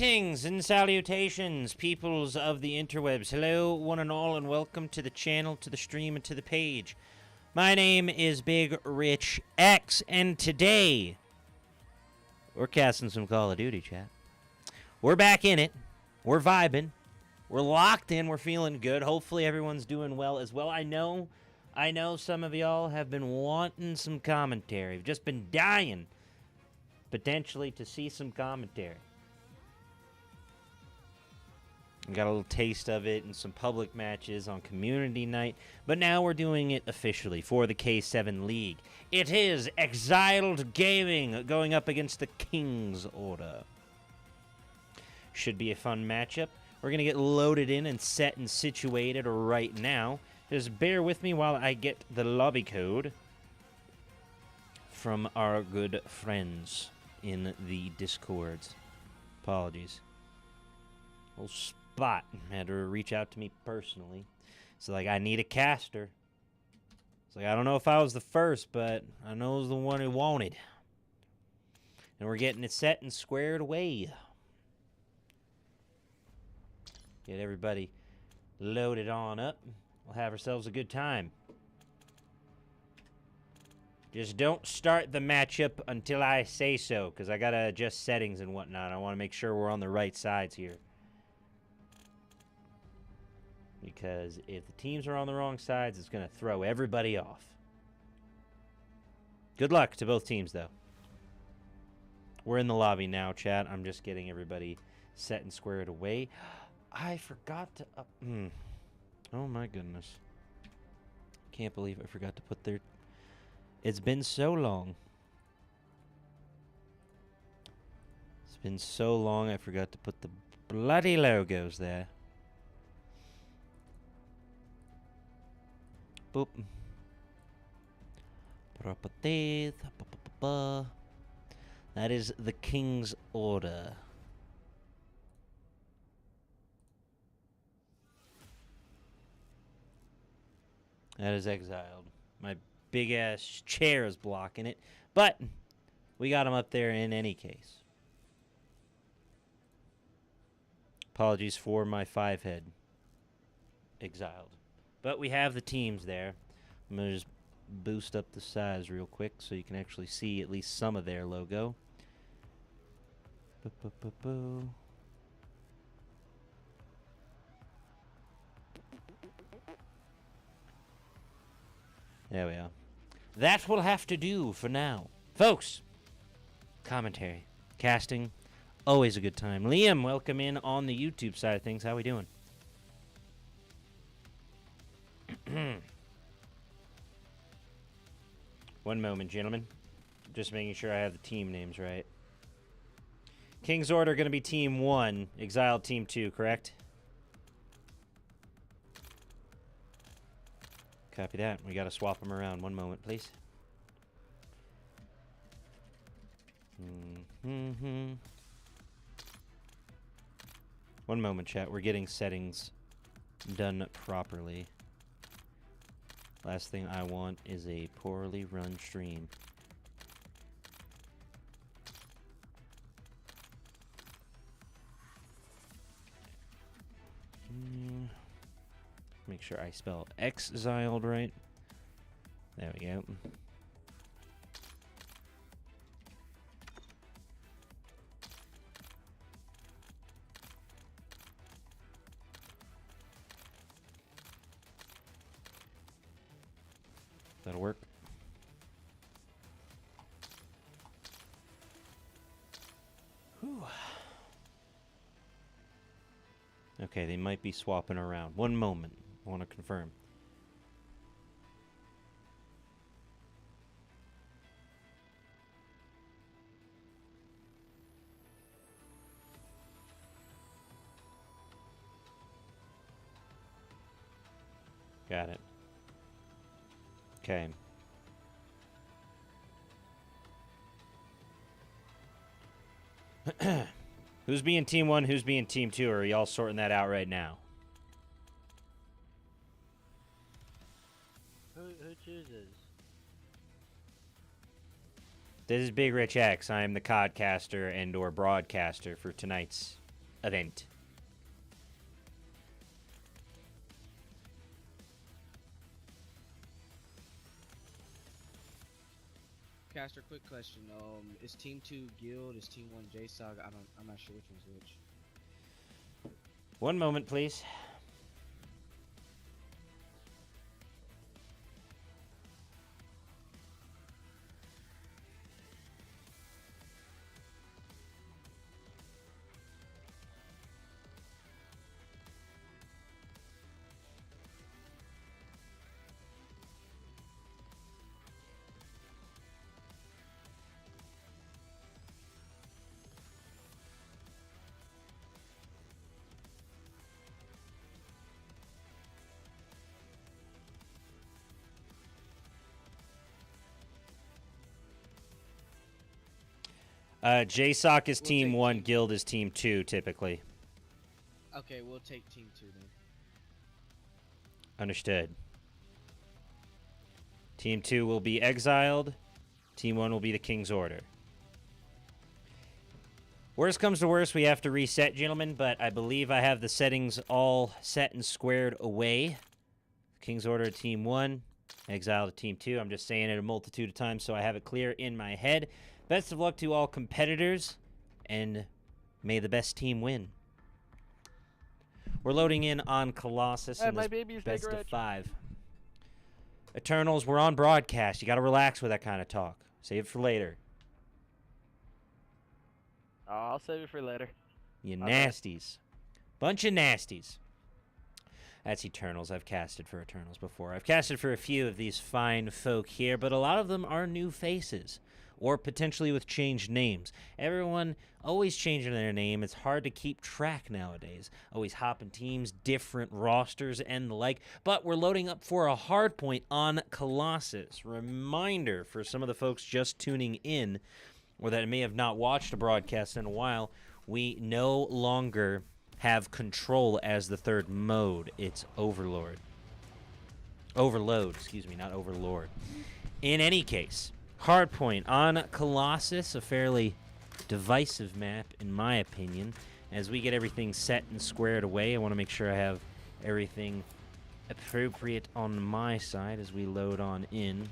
Greetings and salutations, peoples of the interwebs. Hello, one and all, and welcome to the channel, to the stream, and to the page. My name is Big Rich X, and today we're casting some Call of Duty, chat. We're back in it. We're vibing. We're locked in. We're feeling good. Hopefully everyone's doing well as well. I know some of y'all have been wanting some commentary. You've just been dying, potentially, to see some commentary. We got a little taste of it in some public matches on community night, but now we're doing it officially for the K7 League. It is Xiled Gaming going up against the King's Order. Should be a fun matchup. We're going to get loaded in and set and situated right now. Just bear with me while I get the lobby code from our good friends in the Discords. Apologies. Little Spot had to reach out to me personally. It's like, I need a caster. It's like, I don't know if I was the first, but I know I was the one who wanted. And we're getting it set and squared away. Get everybody loaded on up. We'll have ourselves a good time. Just don't start the matchup until I say so, because I gotta adjust settings and whatnot. I want to make sure we're on the right sides here. Because if the teams are on the wrong sides, it's going to throw everybody off. Good luck to both teams, though. We're in the lobby now, chat. I'm just getting everybody set and squared away. I forgot to... Oh, my goodness. Can't believe I forgot to put their... It's been so long. It's been so long, I forgot to put the bloody logos there. Boop. Properties. That is the King's Order. That is Xiled. My big-ass chair is blocking it. But we got him up there in any case. Apologies for my 5-head. Xiled. But we have the teams there. I'm going to just boost up the size real quick so you can actually see at least some of their logo. There we are. That will have to do for now. Folks, commentary, casting, always a good time. Liam, welcome in on the YouTube side of things. How we doing? One moment, gentlemen. Just making sure I have the team names right. King's Order going to be Team 1, Xiled Team 2, correct? Copy that. We got to swap them around. One moment, please. One moment, chat. We're getting settings done properly. Last thing I want is a poorly run stream. Make sure I spell Xiled right. There we go. That'll work. Whew. Okay, they might be swapping around. One moment. I want to confirm. Got it. Okay. Who's being Team 1, who's being Team 2? Or are y'all sorting that out right now? Who chooses? This is Big Rich X. I am the CODcaster and or broadcaster for tonight's event. Caster, quick question. Is Team 2 Guild? Is Team 1 JSOG? I'm not sure which one's which. One moment, please. JSOC is Team 1, Guild is Team 2, typically. Okay, we'll take Team 2 then. Understood. Team 2 will be Exiled. Team 1 will be the King's Order. Worst comes to worst, we have to reset, gentlemen, but I believe I have the settings all set and squared away. King's Order, Team 1. Exiled, Team 2. I'm just saying it a multitude of times so I have it clear in my head. Best of luck to all competitors, and may the best team win. We're loading in on Colossus in this best of 5. Eternals, we're on broadcast. You got to relax with that kind of talk. Save it for later. Oh, I'll save it for later. You nasties. Bunch of nasties. That's Eternals. I've casted for Eternals before. I've casted for a few of these fine folk here, but a lot of them are new faces. Or potentially with changed names. Everyone always changing their name. It's hard to keep track nowadays. Always hopping teams, different rosters, and the like. But we're loading up for a hard point on Colossus. Reminder for some of the folks just tuning in, or that may have not watched a broadcast in a while, we no longer have control as the third mode. It's Overlord. Overload, excuse me, not Overlord. In any case, hardpoint on Colossus, a fairly divisive map in my opinion. As we get everything set and squared away, I want to make sure I have everything appropriate on my side as we load on in.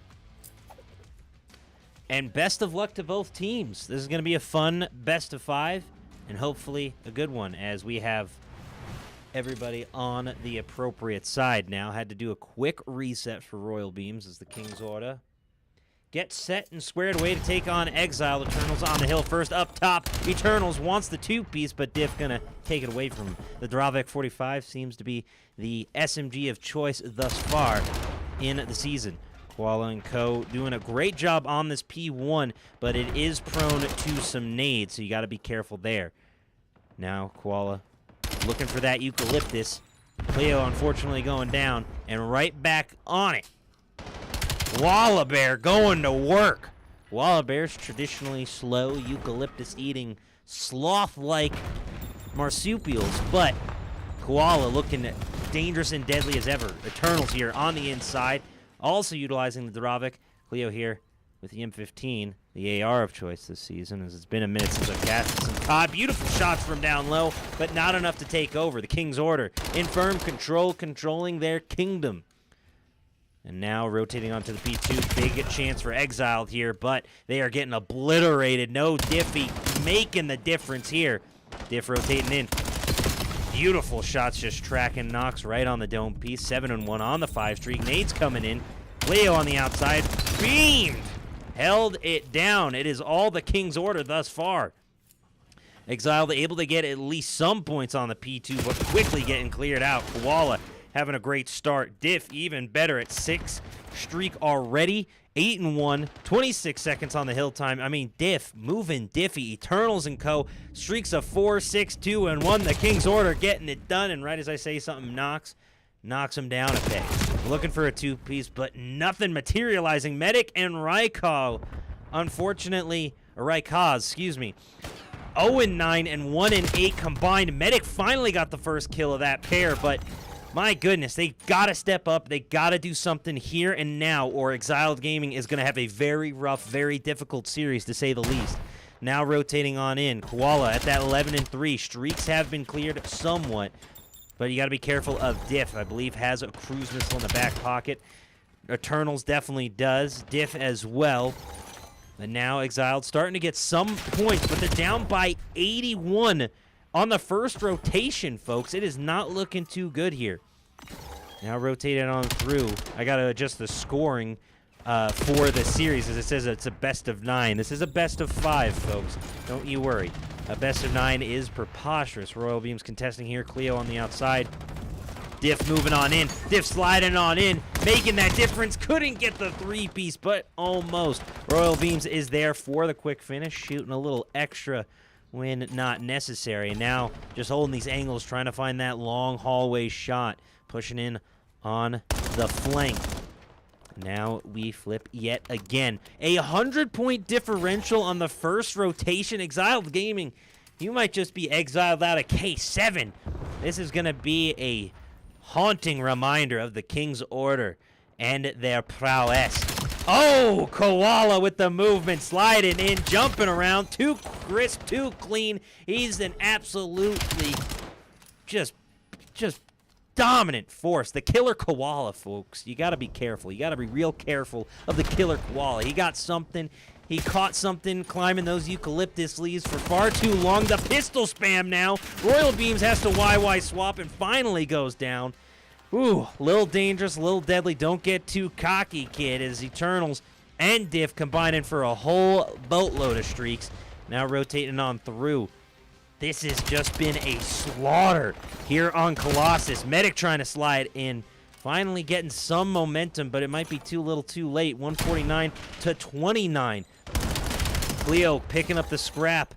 And best of luck to both teams. This is going to be a fun best of 5 and hopefully a good one as we have everybody on the appropriate side now. Had to do a quick reset for Royal Beams as the King's Order get set and squared away to take on Exile. Eternals on the hill first. Up top, Eternals wants the 2-piece, but Diff gonna take it away from him. The Dravik 45 seems to be the SMG of choice thus far in the season. Koala and Co. doing a great job on this P1, but it is prone to some nades, so you got to be careful there. Now, Koala looking for that eucalyptus. Cleo unfortunately going down, and right back on it. Wallabear going to work. Wallabear's traditionally slow, eucalyptus-eating, sloth-like marsupials, but Koala looking dangerous and deadly as ever. Eternals here on the inside, also utilizing the Dravik. Cleo here with the M15, the AR of choice this season, as it's been a minute since I've casted some COD. Beautiful shots from down low, but not enough to take over. The King's Order in firm control, controlling their kingdom. And now rotating onto the P2, big chance for Exiled here, but they are getting obliterated. No Diffy making the difference here. Diff rotating in. Beautiful shots, just tracking Nox right on the dome piece. 7-1 on the 5 streak. Nades coming in. Leo on the outside. Beamed. Held it down. It is all the King's Order thus far. Exiled able to get at least some points on the P2, but quickly getting cleared out. Koala having a great start. Diff even better at 6 streak already. 8-1, 26 seconds on the hill time. I mean, Diff moving Diffy. Eternals and Co. Streaks of 4, 6, 2, and 1. The King's Order getting it done. And right as I say something, knocks him down a peg. Looking for a 2-piece, but nothing materializing. Medic and Raikaz, unfortunately, or Raikaz, excuse me. 0-9 and 1-8 combined. Medic finally got the first kill of that pair, but my goodness, they got to step up. They got to do something here and now, or Exiled Gaming is going to have a very rough, very difficult series, to say the least. Now rotating on in. Koala at that 11-3. Streaks have been cleared somewhat, but you got to be careful of Diff. I believe has a cruise missile in the back pocket. Eternals definitely does. Diff as well. And now Exiled starting to get some points, but they're down by 81 on the first rotation, folks. It is not looking too good here. Now rotated on through. I got to adjust the scoring for the series, as it says it's a best of 9. This is a best of 5, folks. Don't you worry. A best of 9 is preposterous. Royal Beams contesting here. Cleo on the outside. Diff moving on in. Diff sliding on in, making that difference. Couldn't get the 3-piece, but almost. Royal Beams is there for the quick finish, shooting a little extra when not necessary. And now just holding these angles, trying to find that long hallway shot. Pushing in on the flank. Now we flip yet again. A 100-point differential on the first rotation. Exiled Gaming, you might just be exiled out of K7. This is going to be a haunting reminder of the King's Order and their prowess. Oh, Koala with the movement, sliding in, jumping around. Too crisp, too clean. He's an absolutely just dominant force. The killer Koala, folks. You got to be careful. You got to be real careful of the killer Koala. He got something. He caught something climbing those eucalyptus leaves for far too long. The pistol spam now. Royal Beams has to YY swap and finally goes down. Ooh, little dangerous, little deadly. Don't get too cocky, kid, as Eternals and Diff combining for a whole boatload of streaks. Now rotating on through. This has just been a slaughter here on Colossus. Medic trying to slide in. Finally getting some momentum, but it might be too little too late. 149 to 29. Cleo picking up the scrap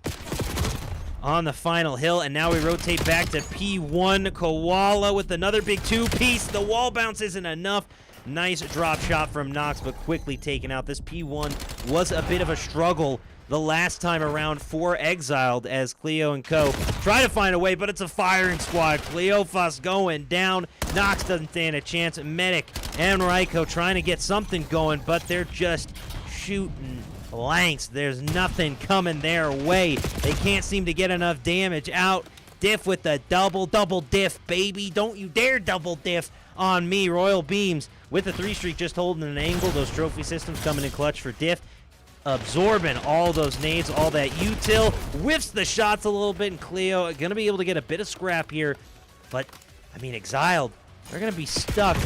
on the final hill, and now we rotate back to P1. Koala with another big 2-piece. The wall bounce isn't enough. Nice drop shot from Nox, but quickly taken out. This P1 was a bit of a struggle the last time around for Exiled, as Cleo and Co. try to find a way, but it's a firing squad. Cleophas going down. Nox doesn't stand a chance. Medic and Raiko trying to get something going, but they're just shooting blanks. There's nothing coming their way. They can't seem to get enough damage out. Diff with the double diff, baby. Don't you dare double diff on me. Royal Beams with the 3-streak just holding an angle. Those trophy systems coming in clutch for Diff. Absorbing all those nades, all that util. Whiffs the shots a little bit, and Cleo going to be able to get a bit of scrap here. But, I mean, Exiled, they're going to be stuck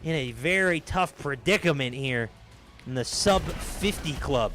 in a very tough predicament here in the sub-50 club.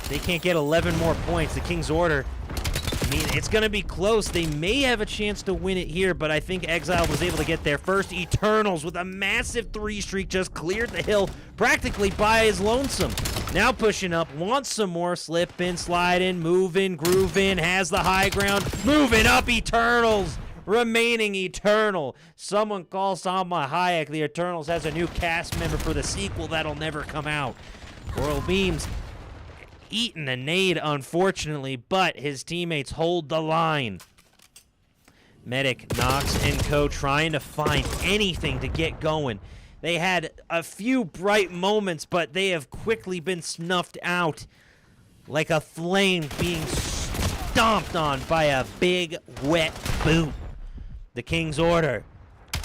They can't get 11 more points. The King's Order, I mean, it's going to be close. They may have a chance to win it here, but I think Exile was able to get there first. Eternals with a massive 3-streak just cleared the hill practically by his lonesome. Now pushing up, wants some more, slipping, sliding, moving, grooving, has the high ground, moving up. Eternals remaining eternal. Someone call Salma Hayek. The Eternals has a new cast member for the sequel that'll never come out. Royal Beams eating a nade, unfortunately, but his teammates hold the line. Medic, Nox, and Co. trying to find anything to get going. They had a few bright moments, but they have quickly been snuffed out like a flame being stomped on by a big, wet boot. The King's Order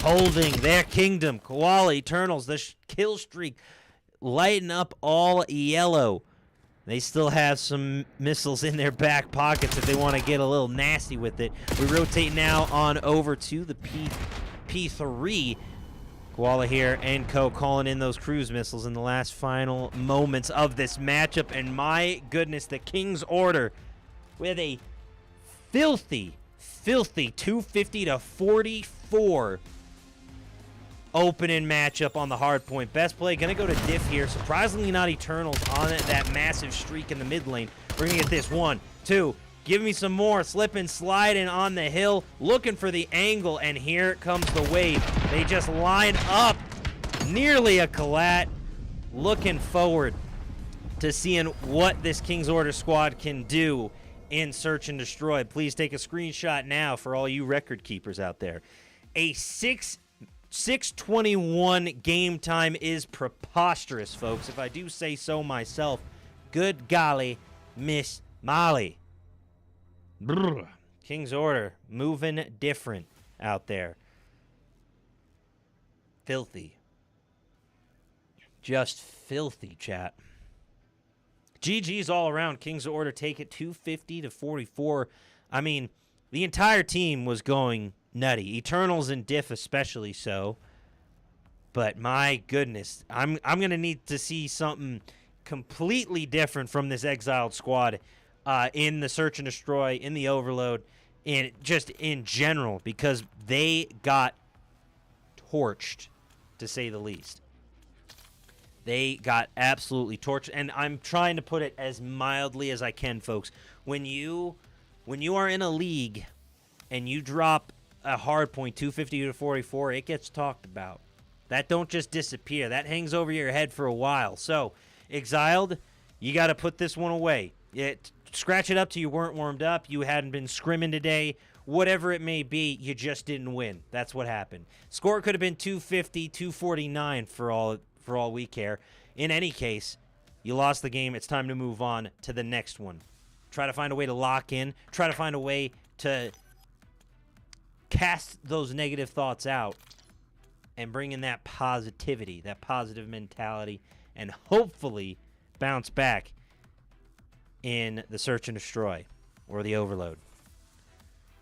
holding their kingdom. Koala, Eternals, the kill streak lighting up all yellow. They still have some missiles in their back pockets if they want to get a little nasty with it. We rotate now on over to the P3. Koala here and Co. calling in those cruise missiles in the last final moments of this matchup. And my goodness, the King's Order with a filthy 250 to 44 opening matchup on the hard point. Best play going to go to Diff here. Surprisingly not Eternals on that massive streak in the mid lane. We're going to get this 1, 2. Give me some more. Slipping, sliding on the hill. Looking for the angle, and here comes the wave. They just line up. Nearly a collat. Looking forward to seeing what this King's Order squad can do in Search and Destroy. Please take a screenshot now for all you record keepers out there. A 6:21 game time is preposterous, folks, if I do say so myself. Good golly, Miss Molly. Brr. King's Order. Moving different out there. Filthy. Just filthy, chat. GG's all around. King's Order take it 250 to 44. I mean, the entire team was going nutty. Eternals and Diff especially so. But my goodness, I'm going to need to see something completely different from this Exiled squad in the Search and Destroy, in the Overload, and just in general, because they got torched, to say the least. They got absolutely torched, and I'm trying to put it as mildly as I can, folks. When you are in a league and you drop a hard point 250 to 44, it gets talked about. That don't just disappear. That hangs over your head for a while. So, Exiled, you got to put this one away. Scratch it up till you weren't warmed up. You hadn't been scrimming today. Whatever it may be, you just didn't win. That's what happened. Score could have been 250, 249 for all we care. In any case, you lost the game. It's time to move on to the next one. Try to find a way to lock in. Try to find a way to cast those negative thoughts out and bring in that positivity, that positive mentality, and hopefully bounce back in the Search and Destroy or the Overload.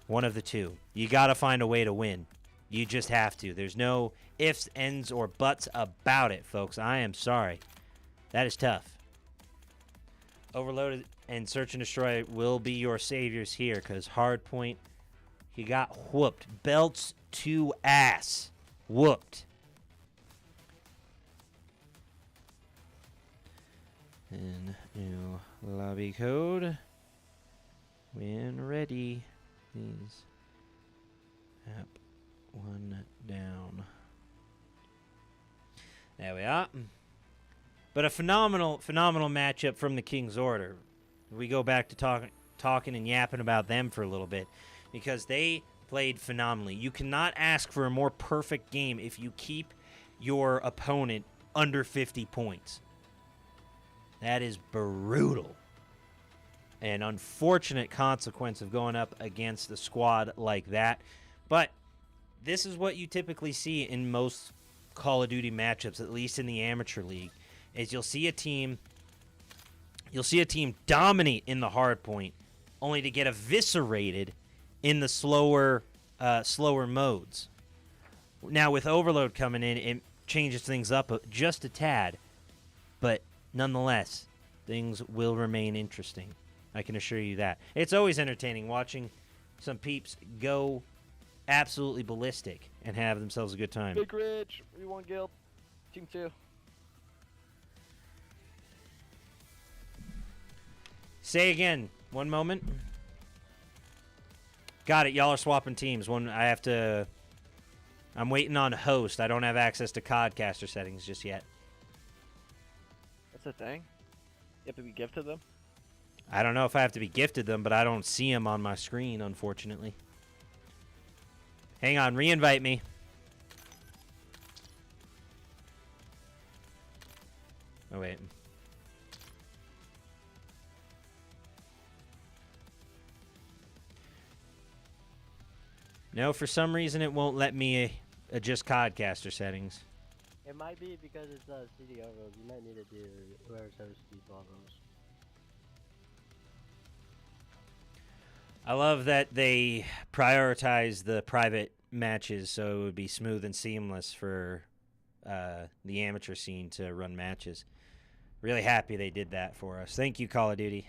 One of the two. You got to find a way to win. You just have to. There's no ifs, ands, or buts about it, folks. I am sorry. That is tough. Overloaded and Search and Destroy will be your saviors here because Hardpoint, he got whooped. Belts to ass. Whooped. And new lobby code. When ready, please. App one down. There we are. But a phenomenal matchup from the King's Order. We go back to talking and yapping about them for a little bit because they played phenomenally. You cannot ask for a more perfect game if you keep your opponent under 50 points. That is brutal. An unfortunate consequence of going up against a squad like that. But this is what you typically see in most Call of Duty matchups, at least in the amateur league, is you'll see a team dominate in the hard point, only to get eviscerated in the slower modes. Now with Overload coming in, it changes things up just a tad, but nonetheless, things will remain interesting. I can assure you that. It's always entertaining watching some peeps go absolutely ballistic and have themselves a good time. Big Rich, we won Guild. Team 2. Say again. One moment. Got it. Y'all are swapping teams. I'm waiting on host. I don't have access to CODCaster settings just yet. That's a thing? You have to be gifted them? I don't know if I have to be gifted them, but I don't see them on my screen, unfortunately. Hang on. Re-invite me. Oh, wait. No, for some reason it won't let me adjust CODCaster settings. It might be because it's CD overload. You might need to do whoever's host default those. I love that they prioritize the private matches so it would be smooth and seamless for the amateur scene to run matches. Really happy they did that for us. Thank you, Call of Duty.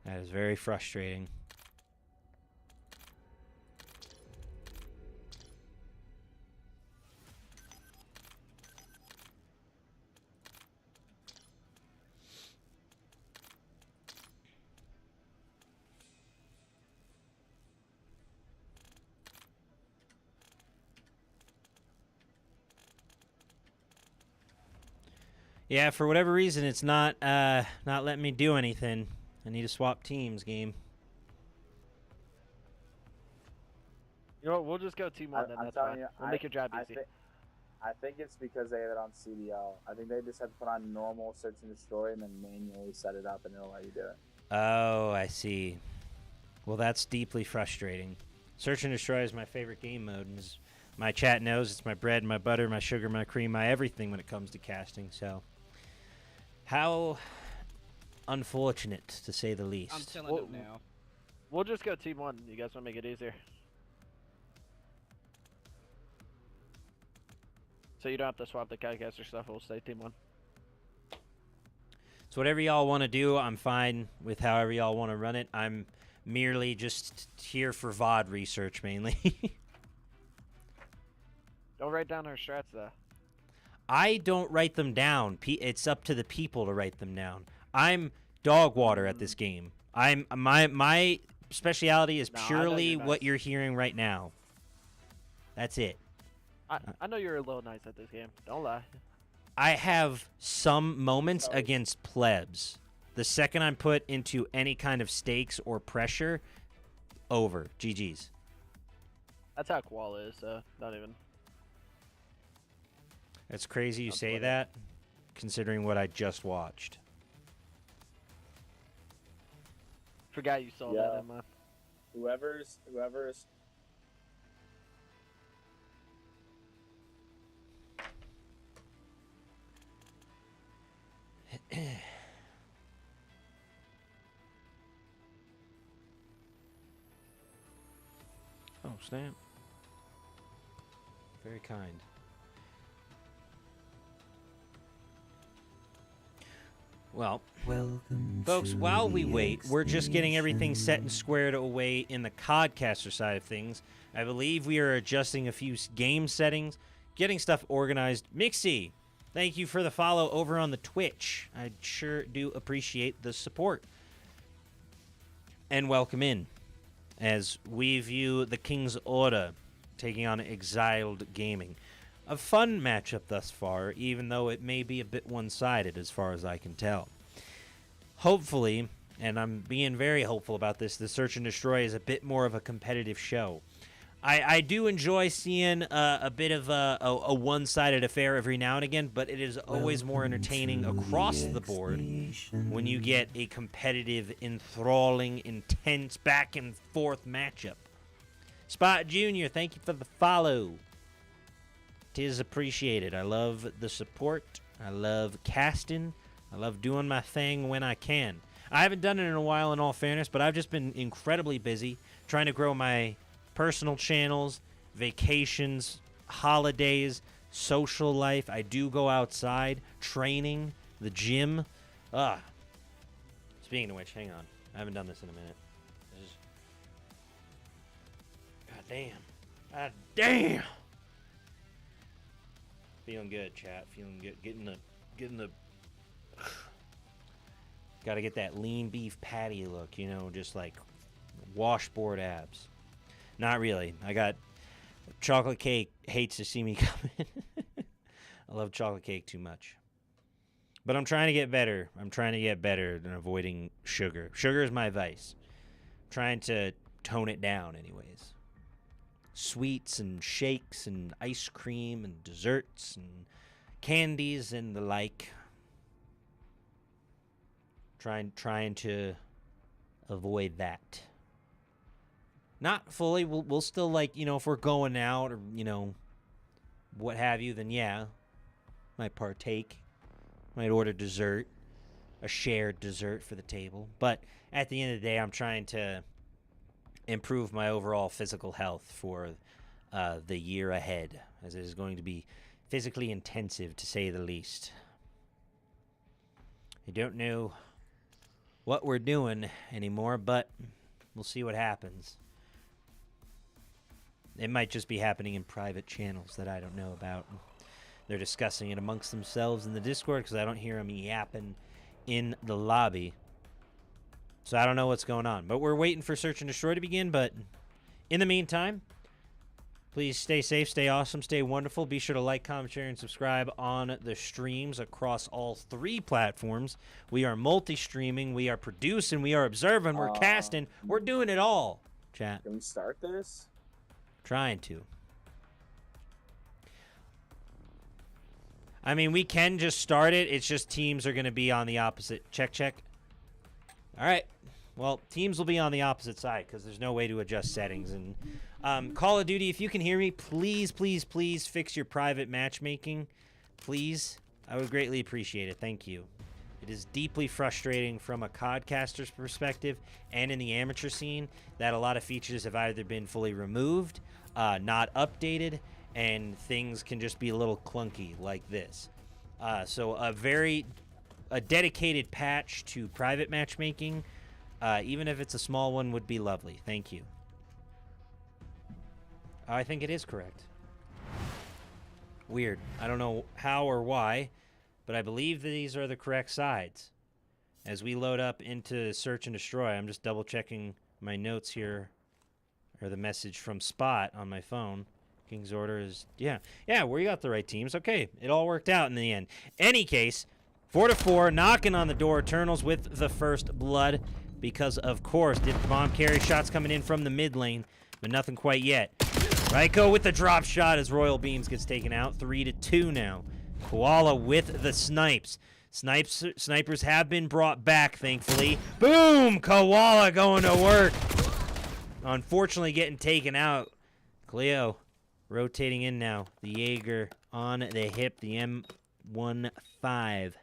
That is very frustrating. Yeah, for whatever reason, it's not letting me do anything. I need to swap teams, game. You know what? We'll just go team one then. I'm That's telling fine. you, We'll make your job easy. I think it's because they have it on CDL. I think they just have to put on normal search and destroy and then manually set it up, and it'll let you do it. Oh, I see. Well, that's deeply frustrating. Search and destroy is my favorite game mode, and as my chat knows, it's my bread, my butter, my sugar, my cream, my everything when it comes to casting. So, how unfortunate, to say the least. I'm telling them now. We'll just go team one. You guys want to make it easier? So you don't have to swap the CODcaster stuff. We'll stay team one. So whatever y'all want to do, I'm fine with however y'all want to run it. I'm merely just here for VOD research, mainly. Don't write down our strats, though. I don't write them down. It's up to the people to write them down. I'm dog water at this game. My speciality is purely what you're hearing right now. That's it. I know you're a little nice at this game. Don't lie. I have some moments against plebs. The second I'm put into any kind of stakes or pressure, over. GG's. That's how Qual is, so not even. That's crazy you say that, considering what I just watched. Forgot you saw that, Emma. Whoever's Oh, snap. Very kind. Well, folks, while we wait, we're just getting everything set and squared away in the CODcaster side of things. I believe we are adjusting a few game settings, getting stuff organized. Mixie, thank you for the follow over on the Twitch. I sure do appreciate the support. And welcome in, as we view the King's Order taking on Xiled Gaming. A fun matchup thus far, even though it may be a bit one-sided as far as I can tell. Hopefully, and I'm being very hopeful about this, the Search and Destroy is a bit more of a competitive show. I do enjoy seeing a bit of a one-sided affair every now and again, but it is always more entertaining across the board when you get a competitive, enthralling, intense, back-and-forth matchup. Spot Jr., thank you for the follow. Tis appreciated. I love the support. I love casting. I love doing my thing when I can. I haven't done it in a while, in all fairness, but I've just been incredibly busy trying to grow my personal channels, vacations, holidays, social life. I do go outside, training, the gym. Speaking of which, hang on. I haven't done this in a minute. God damn. God damn. Feeling good, chat. Feeling good. Getting the. Got to get that lean beef patty look, you know, just like washboard abs. Not really. I got chocolate cake hates to see me coming. I love chocolate cake too much. But I'm trying to get better. I'm trying to get better than avoiding sugar. Sugar is my vice. I'm trying to tone it down anyways. Sweets and shakes and ice cream and desserts and candies and the like. Trying to avoid that. Not fully. We'll still, like, you know, if we're going out or, you know, what have you, then yeah, might partake. Might order dessert, a shared dessert for the table. But at the end of the day, I'm trying to improve my overall physical health for the year ahead, as it is going to be physically intensive, to say the least. I don't know what we're doing anymore, but we'll see what happens. It might just be happening in private channels that I don't know about. They're discussing it amongst themselves in the Discord because I don't hear them yapping in the lobby. So I don't know what's going on. But we're waiting for Search and Destroy to begin. But in the meantime, Please stay safe, stay awesome, stay wonderful. Be sure to like, comment, share, and subscribe on the streams across all 3 platforms. We are multi-streaming, we are producing, we are observing, we're casting. We're doing it all, chat. Can we start this? Trying to. I mean, we can just start it. It's just teams are going to be on the opposite. Check. All right. Well, teams will be on the opposite side because there's no way to adjust settings. And Call of Duty, if you can hear me, please fix your private matchmaking. Please. I would greatly appreciate it. Thank you. It is deeply frustrating from a CODcaster's perspective and in the amateur scene that a lot of features have either been fully removed, not updated, and things can just be a little clunky like this. So a dedicated patch to private matchmaking, even if it's a small one, would be lovely. Thank you. I think it is correct. Weird. I don't know how or why, but I believe these are the correct sides. As we load up into Search and Destroy, I'm just double checking my notes here, or the message from Spot on my phone. King's Order is, yeah, we got the right teams. Okay, it all worked out in the end. Any case, 4-4, knocking on the door. Eternals with the first blood because, of course, did bomb carry shots coming in from the mid lane, but nothing quite yet. Ryko with the drop shot as Royal Beams gets taken out. 3-2 now. Koala with the snipes. Snipers have been brought back, thankfully. Boom! Koala going to work. Unfortunately, getting taken out. Cleo rotating in now. The Jaeger on the hip. The M15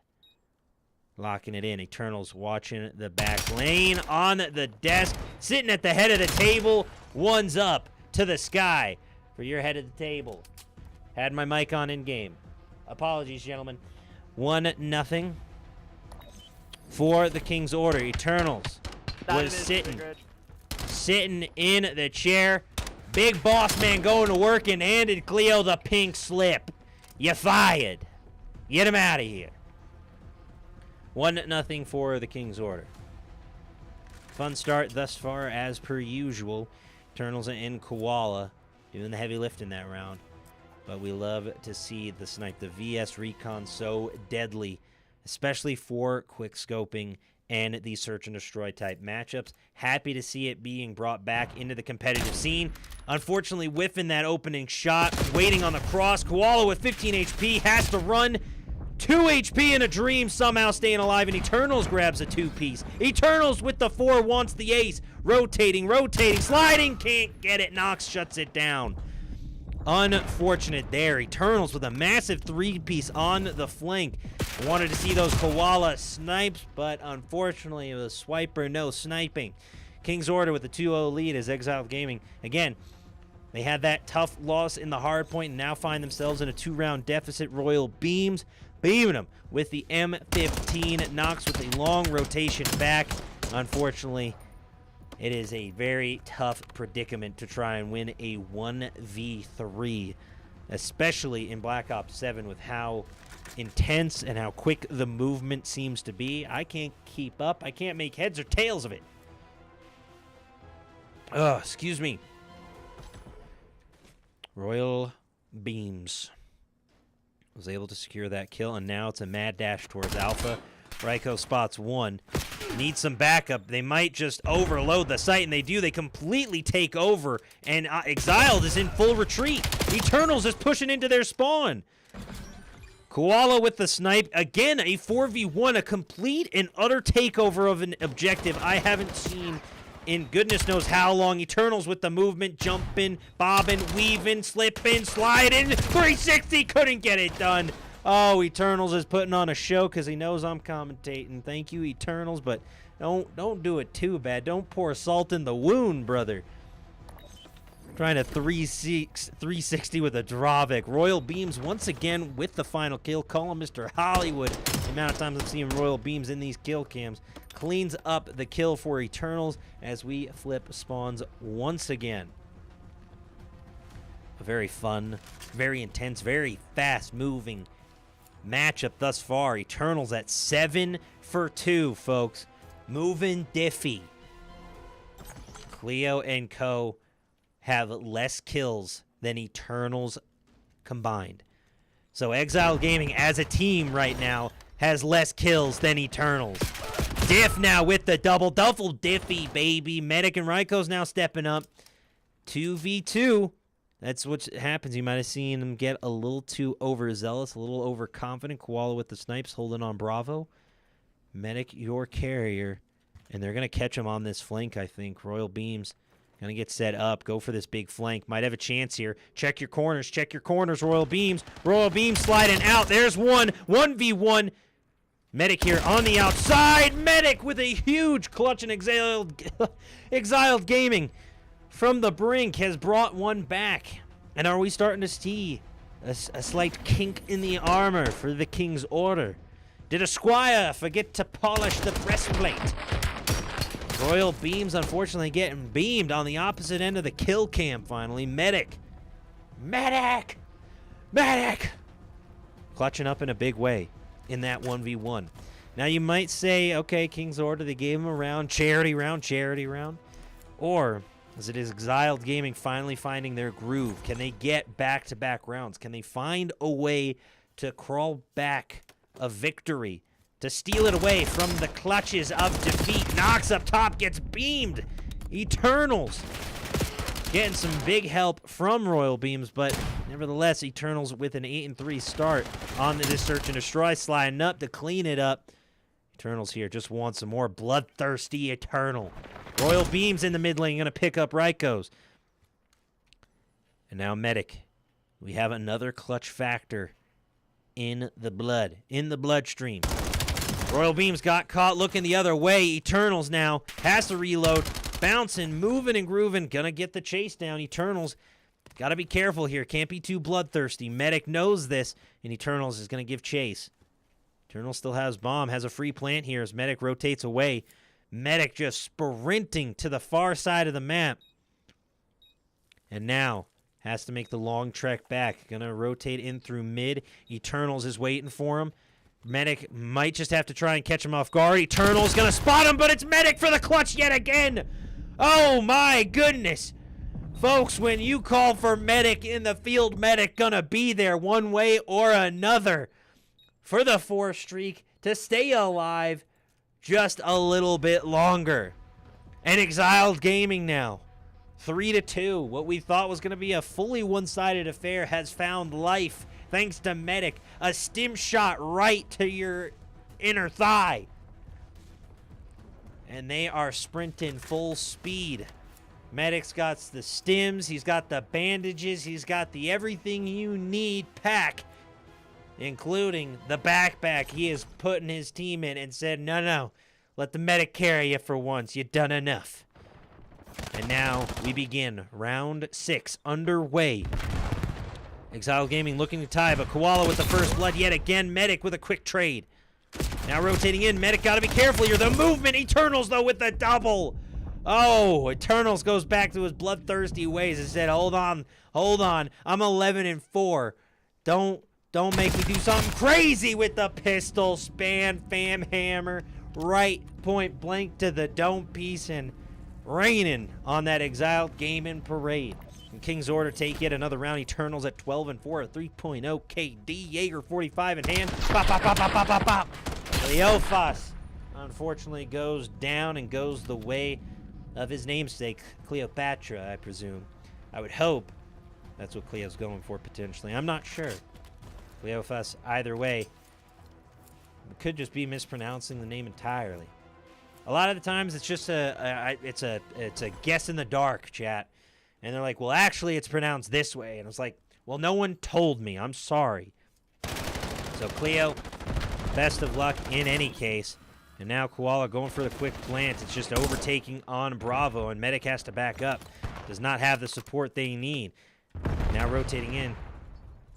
locking it in. Eternals watching the back lane. On the desk. Sitting at the head of the table. One's up to the sky for your head of the table. Had my mic on in game. Apologies, gentlemen. 1-0 for the King's Order. Eternals was sitting in the chair. Big boss man going to work and handed Cleo the pink slip. You fired. Get him out of here. 1-0 for the King's Order. Fun start thus far as per usual. Eternals and Koala doing the heavy lift in that round. But we love to see the snipe. The VS Recon so deadly, especially for quick scoping and the search and destroy type matchups. Happy to see it being brought back into the competitive scene. Unfortunately, whiffing that opening shot, waiting on the cross. Koala with 15 HP has to run. 2 HP in a dream, somehow staying alive, and Eternals grabs a 2-piece. Eternals with the 4 wants the ace. Rotating, sliding, can't get it. Nox shuts it down. Unfortunate there. Eternals with a massive 3-piece on the flank. Wanted to see those Koala snipes, but unfortunately it was swiper, no sniping. King's Order with the 2-0 lead as Xiled Gaming. Again, they had that tough loss in the hard point and now find themselves in a 2-round deficit. Royal Beams beaming them with the M15. Nox with a long rotation back. Unfortunately, it is a very tough predicament to try and win a 1v3, especially in Black Ops 7 with how intense and how quick the movement seems to be. I can't keep up. I can't make heads or tails of it. Excuse me. Royal Beams was able to secure that kill, and now it's a mad dash towards Alpha. Ryko spots one. Need some backup. They might just overload the site, and they do. They completely take over, and Xiled is in full retreat. Eternals is pushing into their spawn. Koala with the snipe. Again, a 4v1, a complete and utter takeover of an objective I haven't seen in goodness knows how long. Eternals with the movement, jumping, bobbing, weaving, slipping, sliding. 360, couldn't get it done. Oh, Eternals is putting on a show because he knows I'm commentating. Thank you, Eternals, but don't do it too bad. Don't pour salt in the wound, brother. Trying to 360 with a Dravik. Royal Beams once again with the final kill. Call him Mr. Hollywood. The amount of times I've seen Royal Beams in these kill cams. Cleans up the kill for Eternals as we flip spawns once again. A very fun, very intense, very fast-moving matchup thus far. Eternals at 7 for 2, folks. Moving Diffie. Cleo and Co. have less kills than Eternals combined. So Exiled Gaming as a team right now has less kills than Eternals. Diff now with the double Diffy, baby. Medic and Raiko's now stepping up. 2v2. That's what happens. You might have seen him get a little too overzealous, a little overconfident. Koala with the snipes holding on Bravo. Medic, your carrier. And they're going to catch him on this flank, I think. Royal Beams going to get set up. Go for this big flank. Might have a chance here. Check your corners. Check your corners, Royal Beams. Royal Beams sliding out. There's one. 1v1. Medic here on the outside. Medic with a huge clutch and Exiled Gaming from the brink has brought one back. And are we starting to see a slight kink in the armor for the King's Order? Did a squire forget to polish the breastplate? Royal Beams unfortunately getting beamed on the opposite end of the kill cam finally. Medic! Clutching up in a big way in that 1v1. Now you might say, okay, King's Order, they gave him a round, charity round. Or is it Exiled Gaming finally finding their groove? Can they get back-to-back rounds? Can they find a way to crawl back a victory, to steal it away from the clutches of defeat? Nox up top gets beamed. Eternals getting some big help from Royal Beams, but nevertheless, Eternals with an 8-3 start on this search and destroy, sliding up to clean it up. Eternals here just want some more bloodthirsty Eternal. Royal Beams in the mid lane, going to pick up Raiko's. And now Medic. We have another clutch factor in the bloodstream. Royal Beams got caught looking the other way. Eternals now has to reload. Bouncing, moving and grooving. Going to get the chase down. Eternals got to be careful here. Can't be too bloodthirsty. Medic knows this, and Eternals is going to give chase. Eternals still has bomb, has a free plant here as Medic rotates away. Medic just sprinting to the far side of the map. And now has to make the long trek back. Gonna rotate in through mid. Eternals is waiting for him. Medic might just have to try and catch him off guard. Eternals gonna spot him, but it's Medic for the clutch yet again. Oh my goodness. Folks, when you call for Medic in the field, Medic gonna be there one way or another for the 4 streak to stay alive just a little bit longer. And Exiled Gaming now, 3-2. What we thought was going to be a fully one-sided affair has found life thanks to Medic. A stim shot right to your inner thigh. And they are sprinting full speed. Medic's got the stims, he's got the bandages, he's got the everything you need pack, including the backpack he is putting his team in, and said, no, let the Medic carry you for once. You've done enough. And now we begin round 6 underway. Exiled Gaming looking to tie, but Koala with the first blood yet again. Medic with a quick trade. Now rotating in. Medic got to be careful here. The movement. Eternals, though, with the double. Oh, Eternals goes back to his bloodthirsty ways and said, hold on. I'm 11-4. Don't make me do something crazy with the pistol. Fam hammer. Right point blank to the dome piece and raining on that Exiled Gaming parade. And King's Order take yet another round. Eternals at 12-4, a 3.0 KD. Jaeger 45 in hand. Pop. Cleophas unfortunately goes down and goes the way of his namesake, Cleopatra, I presume. I would hope that's what Cleo's going for potentially. I'm not sure. Cleophas, either way, could just be mispronouncing the name entirely. A lot of the times it's just it's a guess in the dark, chat. And they're like, well, actually it's pronounced this way. And it's like, well, no one told me. I'm sorry. So Cleo, best of luck in any case. And now Koala going for the quick plant. It's just overtaking on Bravo, and Medic has to back up. Does not have the support they need. Now rotating in.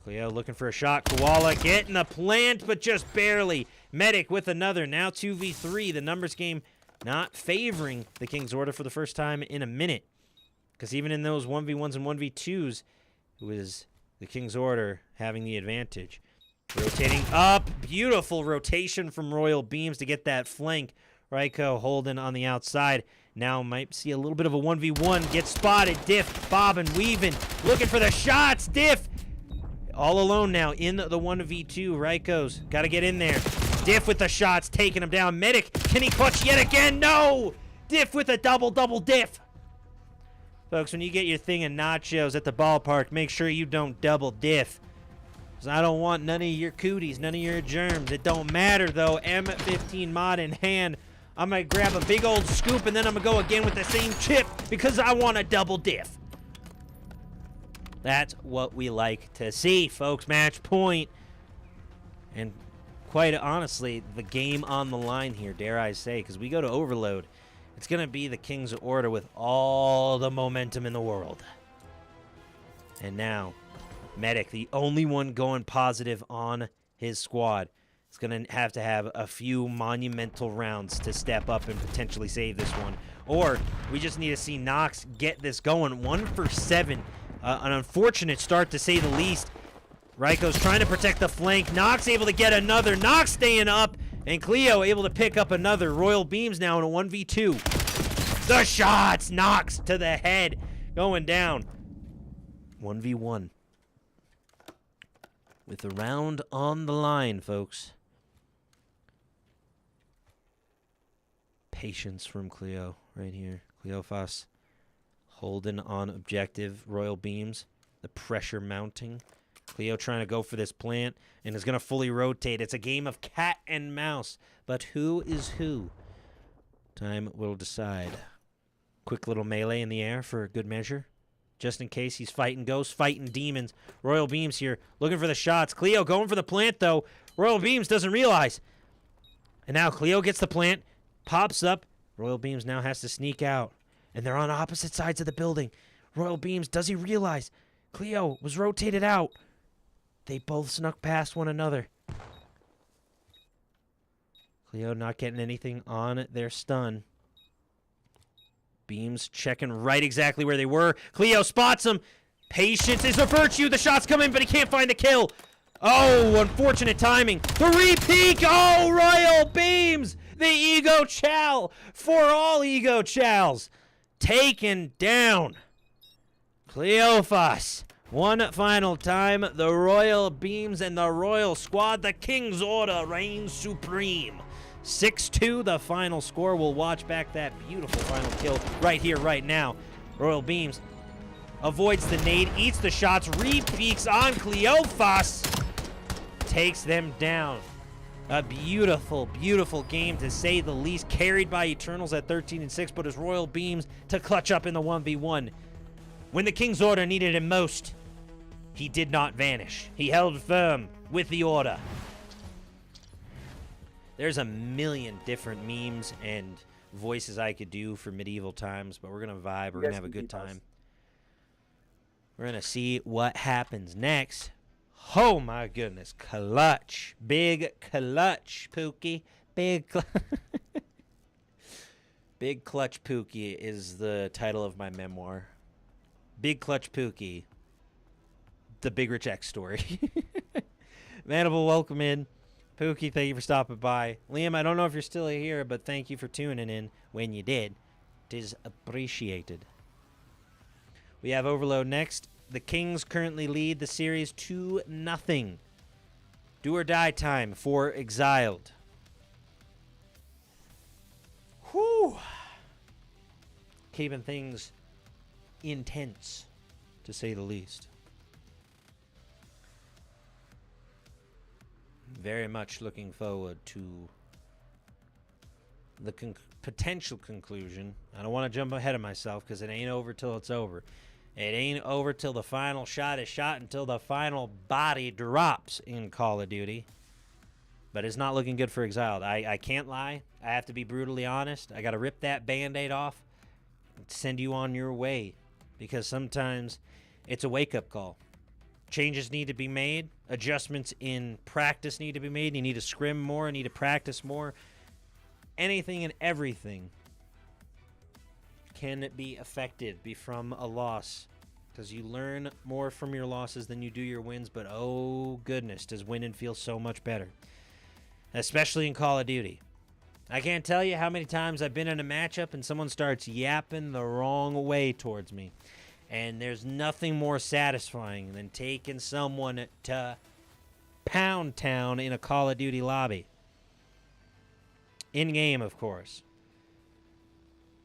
Cleo looking for a shot. Koala getting the plant, but just barely. Medic with another. Now 2v3. The numbers game not favoring the King's Order for the first time in a minute. Because even in those 1v1s and 1v2s, it was the King's Order having the advantage. Rotating up. Beautiful rotation from Royal Beams to get that flank. Raiko holding on the outside. Now might see a little bit of a 1v1. Gets spotted. Diff bobbing, weaving, looking for the shots. Diff all alone now in the 1v2. Ryko's got to get in there. Diff with the shots, taking him down. Medic, can he clutch yet again? No! Diff with a double diff. Folks, when you get your thing of nachos at the ballpark, make sure you don't double diff. Because I don't want none of your cooties, none of your germs. It don't matter, though. M15 mod in hand. I'm going to grab a big old scoop, and then I'm going to go again with the same chip because I want a double diff. That's what we like to see, folks. Match point. And quite honestly, the game on the line here, dare I say, because we go to overload. It's going to be the King's Order with all the momentum in the world. And now, Medic, the only one going positive on his squad, is going to have a few monumental rounds to step up and potentially save this one. Or we just need to see Nox get this going. 1 for 7. An unfortunate start, to say the least. Ryko's trying to protect the flank. Nox able to get another. Nox staying up. And Cleo able to pick up another. Royal Beams now in a 1v2. The shots! Nox to the head. Going down. 1v1. With a round on the line, folks. Patience from Cleo right here. Cleophas holding on objective. Royal Beams. The pressure mounting. Cleo trying to go for this plant and is going to fully rotate. It's a game of cat and mouse. But who is who? Time will decide. Quick little melee in the air for good measure. Just in case he's fighting ghosts, fighting demons. Royal Beams here looking for the shots. Cleo going for the plant, though. Royal Beams doesn't realize. And now Cleo gets the plant. Pops up. Royal Beams now has to sneak out. And they're on opposite sides of the building. Royal Beams, does he realize? Cleo was rotated out. They both snuck past one another. Cleo not getting anything on their stun. Beams checking right exactly where they were. Cleo spots him. Patience is a virtue. The shots come in, but he can't find the kill. Oh, unfortunate timing. The repeat. Oh, Royal Beams. The Ego Chow for all Ego Chows. Taken down. Cleophas. One final time, the Royal Beams and the Royal Squad, the King's Order reigns supreme. 6-2, the final score. We'll watch back that beautiful final kill right here, right now. Royal Beams avoids the nade, eats the shots, repeats on Cleophas, takes them down. A beautiful, beautiful game, to say the least, carried by Eternals at 13-6, but his Royal Beams to clutch up in the 1v1. When the King's Order needed him most, he did not vanish. He held firm with the order. There's a million different memes and voices I could do for medieval times, but we're going to vibe. We're going to have a good time. We're going to see what happens next. Oh, my goodness. Clutch. Big clutch, Pookie. Big Big Clutch Pookie is the title of my memoir. Big Clutch Pookie. The Big Rich X story. Manable, welcome in. Pookie, thank you for stopping by. Liam, I don't know if you're still here, but thank you for tuning in when you did. It is appreciated. We have Overload next. The Kings currently lead the series 2-0. Do or die time for Xiled. Whew. Keeping things intense, to say the least. Very much looking forward to the potential conclusion. I don't want to jump ahead of myself because it ain't over till it's over. It ain't over till the final shot is shot, until the final body drops in Call of Duty. But it's not looking good for Xiled. I can't lie. I have to be brutally honest. I got to rip that Band-Aid off and send you on your way. Because sometimes it's a wake-up call. Changes need to be made. Adjustments in practice need to be made. You need to scrim more. You need to practice more. Anything and everything can be affected from a loss, because you learn more from your losses than you do your wins. But oh goodness, does winning feel so much better, especially in Call of Duty. I can't tell you how many times I've been in a matchup and someone starts yapping the wrong way towards me. And there's nothing more satisfying than taking someone to Pound Town in a Call of Duty lobby. In-game, of course.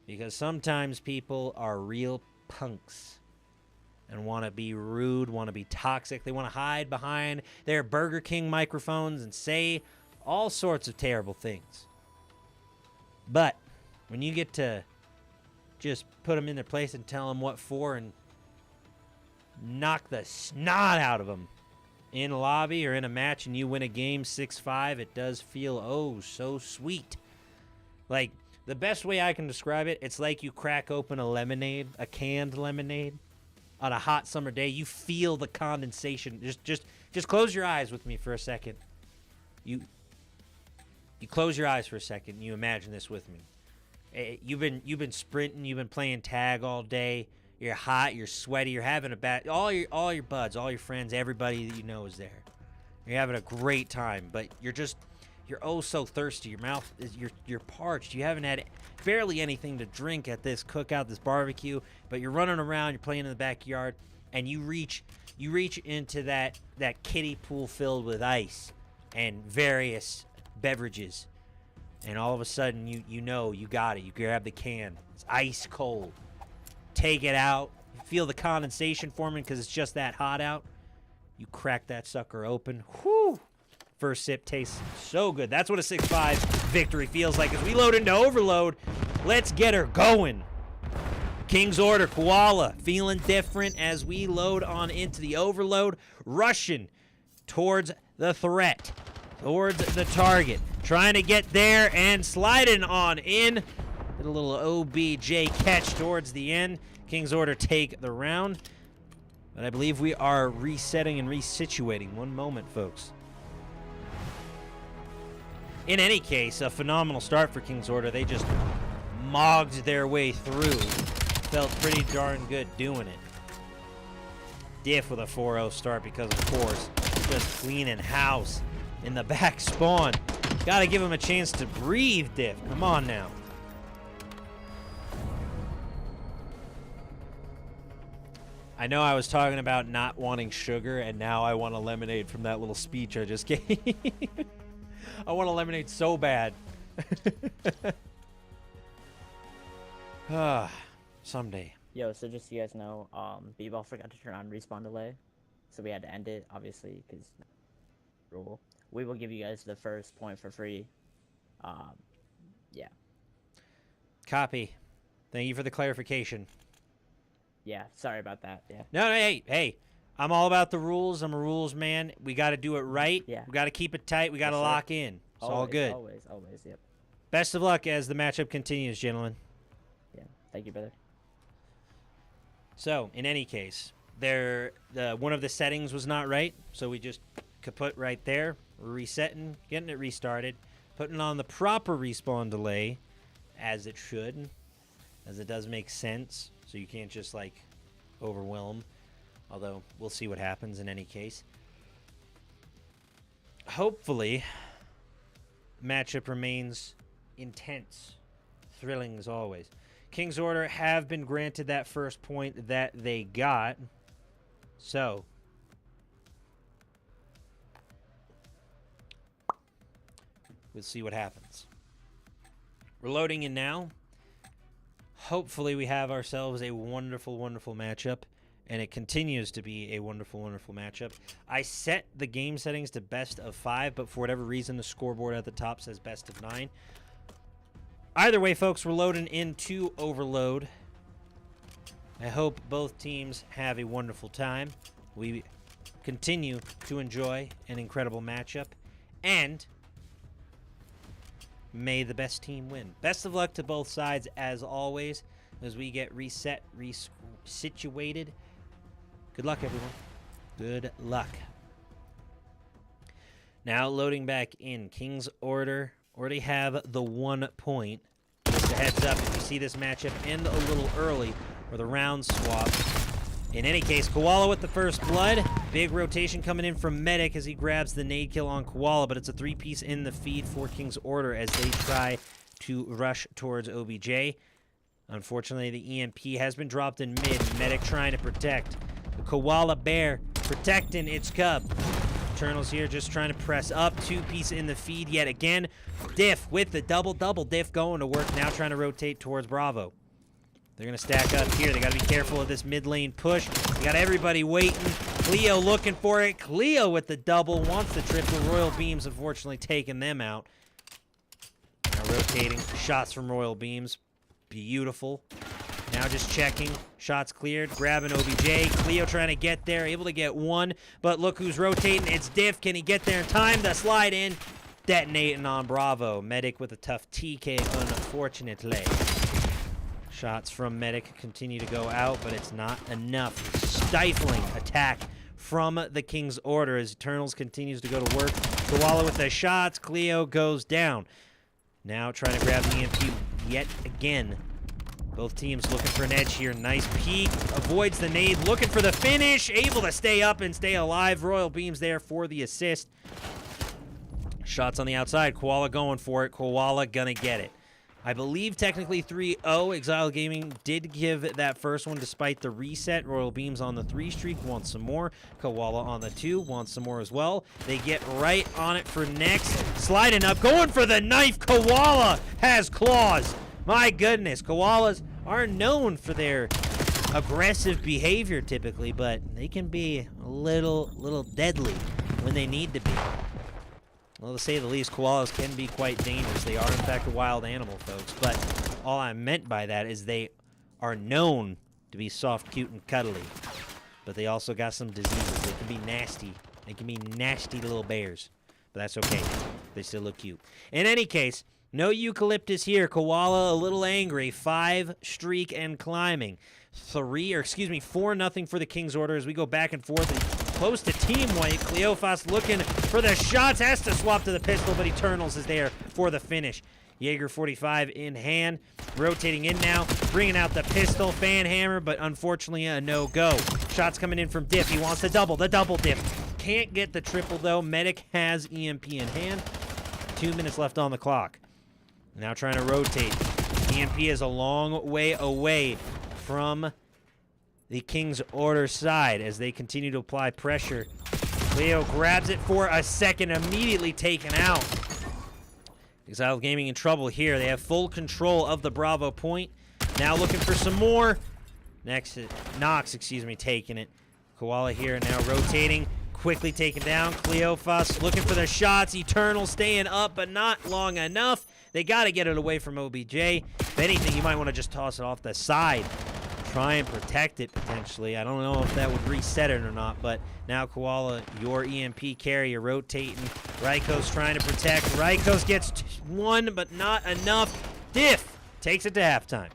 Because sometimes people are real punks and want to be rude, want to be toxic. They want to hide behind their Burger King microphones and say all sorts of terrible things. But when you get to just put them in their place and tell them what for and knock the snot out of them in a lobby or in a match and you win a game 6-5, it does feel, oh, so sweet. Like, the best way I can describe it, it's like you crack open a lemonade, a canned lemonade, on a hot summer day. You feel the condensation. Just close your eyes with me for a second. You close your eyes for a second and you imagine this with me. You've been sprinting, you've been playing tag all day. You're hot, you're sweaty, you're having a bad. All your buds, all your friends, everybody that you know is there. You're having a great time, but you're oh so thirsty. Your mouth is you're parched. You haven't had barely anything to drink at this cookout, this barbecue, but you're running around, you're playing in the backyard, and you reach into that kiddie pool filled with ice and various beverages, and all of a sudden you know you got it. You grab the can. It's ice cold. Take it out. You feel the condensation forming because it's just that hot out. You crack that sucker open. Whew! First sip tastes so good. That's what a 6-5 victory feels like as we load into Overload. Let's get her going. King's Order, Koala, feeling different as we load on into the Overload. Rushing towards the threat, towards the target. Trying to get there and sliding on in. Did a little OBJ catch towards the end. King's Order take the round. But I believe we are resetting and resituating. One moment, folks. In any case, a phenomenal start for King's Order. They just mogged their way through. Felt pretty darn good doing it. Diff with a 4-0 start because, of course, just cleaning house in the back spawn. Gotta give him a chance to breathe, Diff. Come on now. I know I was talking about not wanting sugar, and now I want a lemonade from that little speech I just gave. I want a lemonade so bad. Someday. Yo, so just so you guys know, B-Ball forgot to turn on respawn delay, so we had to end it, obviously, because rule. We will give you guys the first point for free. Yeah. Copy. Thank you for the clarification. Yeah, sorry about that. Yeah. No, hey. I'm all about the rules. I'm a rules man. We got to do it right. Yeah. We got to keep it tight. We got to lock in. It's all good. Always, yep. Best of luck as the matchup continues, gentlemen. Yeah, thank you, brother. So, in any case, one of the settings was not right, so we just kaput right there. We're resetting, getting it restarted, putting on the proper respawn delay, as it should, as it does make sense, so you can't just, like, overwhelm. Although, we'll see what happens in any case. Hopefully, matchup remains intense, thrilling as always. King's Order have been granted that first point that they got. So, we'll see what happens. We're loading in now. Hopefully, we have ourselves a wonderful, wonderful matchup. And it continues to be a wonderful, wonderful matchup. I set the game settings to best of 5, but for whatever reason, the scoreboard at the top says best of 9. Either way, folks, we're loading into Overload. I hope both teams have a wonderful time. We continue to enjoy an incredible matchup. And may the best team win. Best of luck to both sides, as always, as we get reset, resituated. Good luck, everyone. Good luck. Now loading back in. King's Order already have the 1 point. Just a heads up, if you see this matchup end a little early or the round swap, In any case, Koala with the first blood. Big rotation coming in from Medic as he grabs the nade kill on Koala, but it's a 3-piece in the feed for King's Order as they try to rush towards OBJ. Unfortunately, the EMP has been dropped in mid. Medic trying to protect. The Koala Bear protecting its cub. Eternals here just trying to press up. 2-piece in the feed yet again. Diff with the double diff going to work. Now trying to rotate towards Bravo. They're going to stack up here. They got to be careful of this mid lane push. They got everybody waiting. Cleo looking for it. Cleo with the double. Wants the triple. Royal Beams unfortunately taking them out. Now rotating. Shots from Royal Beams. Beautiful. Now just checking. Shots cleared. Grabbing OBJ. Cleo trying to get there. Able to get one. But look who's rotating. It's Diff. Can he get there in time? The slide in. Detonating on Bravo. Medic with a tough TK, unfortunately. Shots from Medic continue to go out, but it's not enough. Stifling attack from the King's Order as Eternals continues to go to work. Koala with the shots. Cleo goes down. Now trying to grab the EMP yet again. Both teams looking for an edge here. Nice peek. Avoids the nade. Looking for the finish. Able to stay up and stay alive. Royal Beams there for the assist. Shots on the outside. Koala going for it. Koala gonna get it. I believe technically 3-0. Exiled Gaming did give that first one despite the reset. Royal Beams on the 3 streak, wants some more. Koala on the 2, wants some more as well. They get right on it for next. Sliding up, going for the knife. Koala has claws. My goodness, koalas are known for their aggressive behavior typically, but they can be a little deadly when they need to be. Well, to say the least, koalas can be quite dangerous. They are, in fact, a wild animal, folks. But all I meant by that is they are known to be soft, cute, and cuddly. But they also got some diseases. They can be nasty. They can be nasty little bears. But that's okay. They still look cute. In any case, no eucalyptus here. Koala a little angry. 5 streak and climbing. 4-0 for the King's Order as we go back and forth. And close to Team White. Cleophas looking for the shots. Has to swap to the pistol, but Eternals is there for the finish. Jaeger 45 in hand. Rotating in now. Bringing out the pistol. Fan hammer, but unfortunately a no-go. Shots coming in from Diff. He wants the double diff. Can't get the triple, though. Medic has EMP in hand. 2 minutes left on the clock. Now trying to rotate. EMP is a long way away from the King's Order side as they continue to apply pressure. Cleo grabs it for a second, immediately taken out. Exiled Gaming in trouble here. They have full control of the Bravo point. Now looking for some more. Next, Nox, taking it. Koala here now rotating. Quickly taken down. Cleophas looking for the shots. Eternal staying up, but not long enough. They got to get it away from OBJ. If anything, you might want to just toss it off the side. Try and protect it, potentially. I don't know if that would reset it or not, but now Koala, your EMP carrier, rotating. Rykos trying to protect. Rykos gets one, but not enough. Diff takes it to halftime.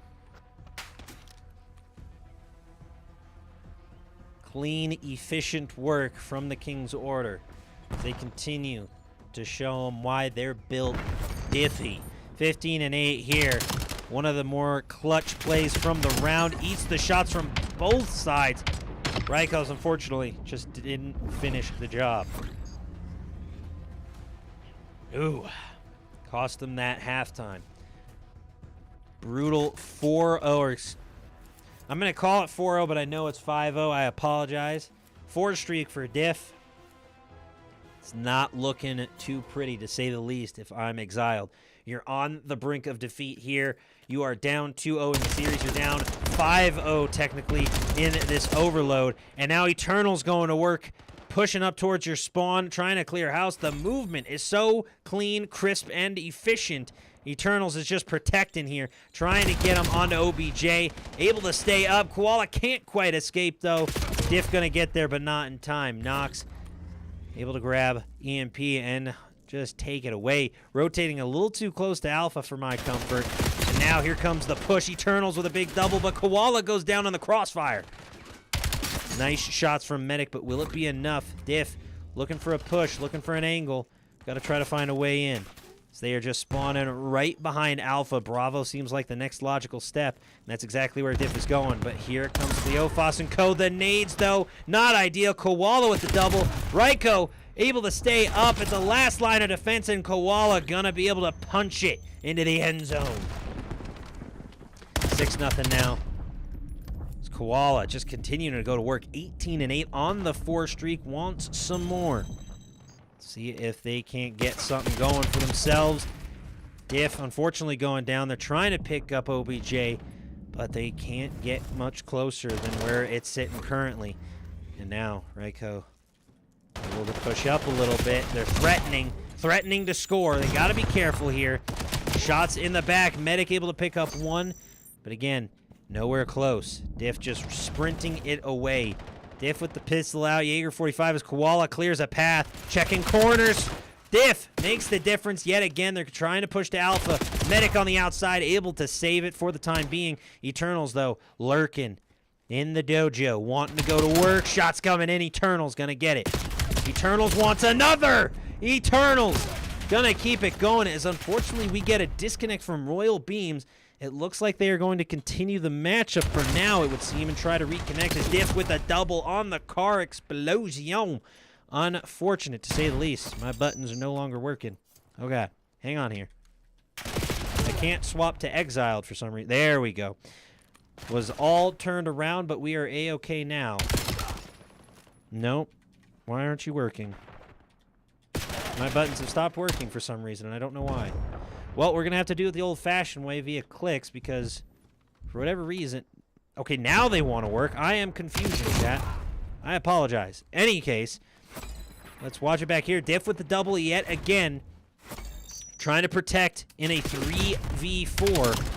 Clean, efficient work from the King's Order. They continue to show them why they're built diffy. 15-8 here. One of the more clutch plays from the round. Eats the shots from both sides. Rykos, unfortunately, just didn't finish the job. Ooh. Cost them that halftime. Brutal 4-0. I'm going to call it 4-0, but I know it's 5-0. I apologize. 4 streak for Diff. It's not looking too pretty, to say the least, if I'm Exiled. You're on the brink of defeat here. You are down 2-0 in the series. You're down 5-0 technically in this overload. And now Eternal's going to work, pushing up towards your spawn, trying to clear house. The movement is so clean, crisp, and efficient. Eternals is just protecting here, trying to get him onto OBJ. Able to stay up. Koala can't quite escape, though. Diff going to get there, but not in time. Nox able to grab EMP and just take it away. Rotating a little too close to Alpha for my comfort. And now here comes the push. Eternals with a big double, but Koala goes down on the crossfire. Nice shots from Medic, but will it be enough? Diff looking for a push, looking for an angle. Got to try to find a way in. So they are just spawning right behind Alpha. Bravo seems like the next logical step, and that's exactly where Diff is going. But here comes Cleophas and Co. The nades, though, not ideal. Koala with the double. Ryko able to stay up at the last line of defense, and Koala gonna be able to punch it into the end zone. 6-0 now. It's Koala just continuing to go to work. 18-8 on the 4 streak. Wants some more. See if they can't get something going for themselves. Diff, unfortunately, going down. They're trying to pick up OBJ, but they can't get much closer than where it's sitting currently. And now, Ryko able to push up a little bit. They're threatening to score. They got to be careful here. Shots in the back. Medic able to pick up 1, but again, nowhere close. Diff just sprinting it away. Diff with the pistol out. Jaeger 45 as Koala clears a path. Checking corners. Diff makes the difference yet again. They're trying to push to Alpha. Medic on the outside, able to save it for the time being. Eternals, though, lurking in the dojo, wanting to go to work. Shots coming in. Eternals gonna get it. Eternals wants another. Eternals gonna keep it going, as unfortunately we get a disconnect from Royal Beams. It looks like they are going to continue the matchup for now, it would seem, and try to reconnect as Diff with a double on the car explosion. Unfortunate, to say the least. My buttons are no longer working. Oh, God. Hang on here. I can't swap to Exiled for some reason. There we go. Was all turned around, but we are A-okay now. Nope. Why aren't you working? My buttons have stopped working for some reason, and I don't know why. Well, we're going to have to do it the old-fashioned way via clicks because, for whatever reason... Okay, now they want to work. I am confused with that. I apologize. Any case, let's watch it back here. Diff with the double yet again. Trying to protect in a 3v4.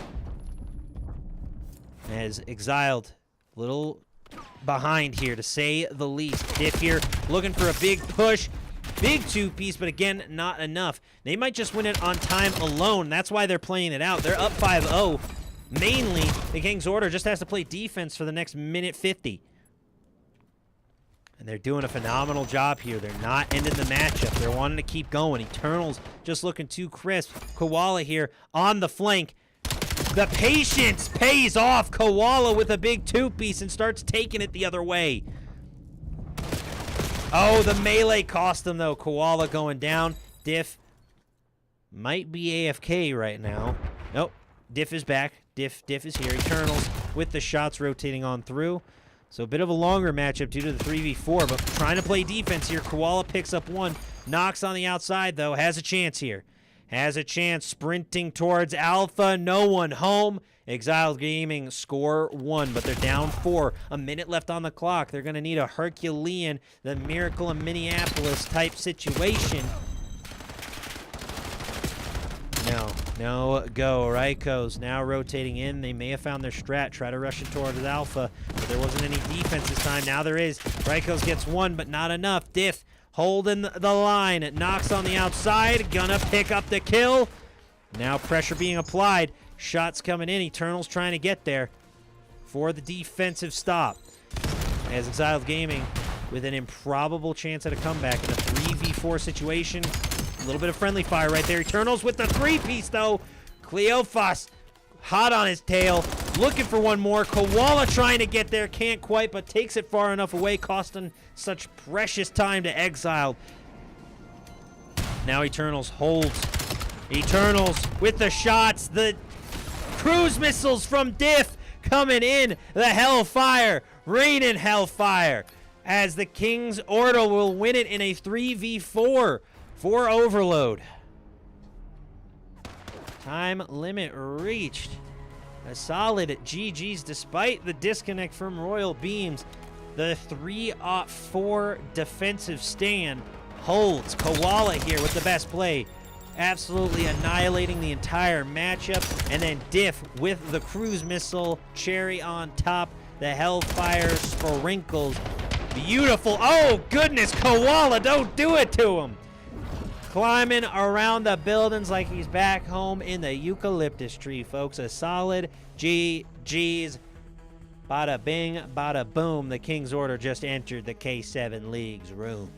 As Exiled, little behind here, to say the least. Diff here looking for a big push. Big 2-piece, but again, not enough. They might just win it on time alone. That's why they're playing it out. They're up 5-0. Mainly, the King's Order just has to play defense for the next minute 50. And they're doing a phenomenal job here. They're not ending the matchup. They're wanting to keep going. Eternals just looking too crisp. Koala here on the flank. The patience pays off. Koala with a big 2-piece and starts taking it the other way. Oh, the melee cost them, though. Koala going down. Diff might be AFK right now. Nope. Diff is back. Diff is here. Eternals with the shots rotating on through. So a bit of a longer matchup due to the 3v4, but trying to play defense here. Koala picks up 1. Knocks on the outside, though. Has a chance here. Has a chance sprinting towards Alpha. No one home. Exiled Gaming score 1, but they're down 4. A minute left on the clock. They're going to need a Herculean, the Miracle in Minneapolis type situation. No go. Ryko's now rotating in. They may have found their strat. Try to rush it towards Alpha, but there wasn't any defense this time. Now there is. Ryko's gets 1, but not enough. Diff holding the line. It knocks on the outside. Gonna pick up the kill. Now pressure being applied. Shots coming in. Eternals trying to get there for the defensive stop. As Xiled Gaming with an improbable chance at a comeback in a 3v4 situation. A little bit of friendly fire right there. Eternals with the 3-piece, though. Cleophas hot on his tail. Looking for one more. Koala trying to get there. Can't quite, but takes it far enough away, costing such precious time to Exiled. Now Eternals holds. Eternals with the shots. The cruise missiles from Diff coming in. The Hellfire. Raining Hellfire. As the King's Order will win it in a 3v4 for Overload. Time limit reached. A solid GG's despite the disconnect from Royal Beams. The 3-4 defensive stand holds. Koala here with the best play. Absolutely annihilating the entire matchup. And then Diff with the cruise missile. Cherry on top. The Hellfire sprinkles. Beautiful. Oh, goodness. Koala, don't do it to him. Climbing around the buildings like he's back home in the eucalyptus tree, folks. A solid GG's. Bada bing, bada boom. The King's Order just entered the K7 League's room.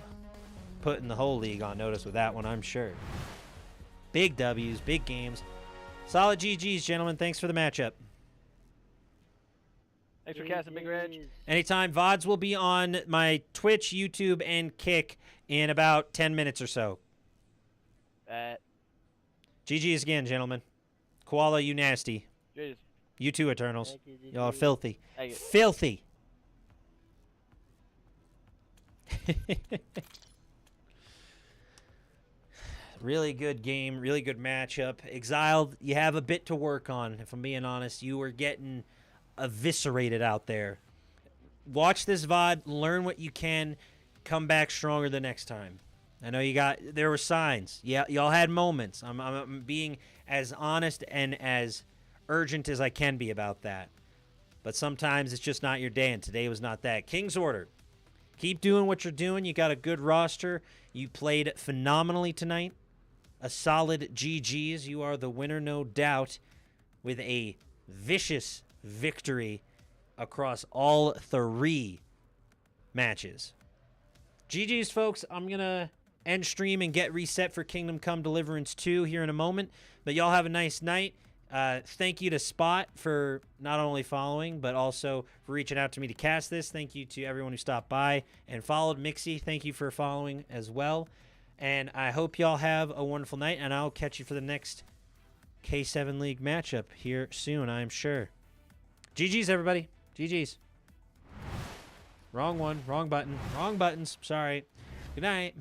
Putting the whole league on notice with that one, I'm sure. Big W's, big games. Solid GGs, gentlemen. Thanks for the matchup. Thanks for casting, Big Reg. GGs. Anytime. VODs will be on my Twitch, YouTube, and Kick in about 10 minutes or so. GG's again, gentlemen. Koala, you nasty. Jeez. You too, Eternals. Thank you, Y'all are GG. filthy. Hey, Filthy. Really good game, really good matchup. Exiled, you have a bit to work on, if I'm being honest. You were getting eviscerated out there. Watch this VOD, learn what you can, come back stronger the next time. I know there were signs. Yeah, y'all had moments. I'm being as honest and as urgent as I can be about that. But sometimes it's just not your day, and today was not that. King's Order. Keep doing what you're doing. You got a good roster. You played phenomenally tonight. A solid GG's. You are the winner, no doubt, with a vicious victory across all 3 matches. GG's, folks. I'm going to end stream and get reset for Kingdom Come Deliverance 2 here in a moment. But y'all have a nice night. Thank you to Spot for not only following, but also for reaching out to me to cast this. Thank you to everyone who stopped by and followed. Mixie, thank you for following as well. And I hope y'all have a wonderful night, and I'll catch you for the next K7 League matchup here soon, I'm sure. GG's, everybody. GG's. Wrong one. Wrong button. Wrong buttons. Sorry. Good night.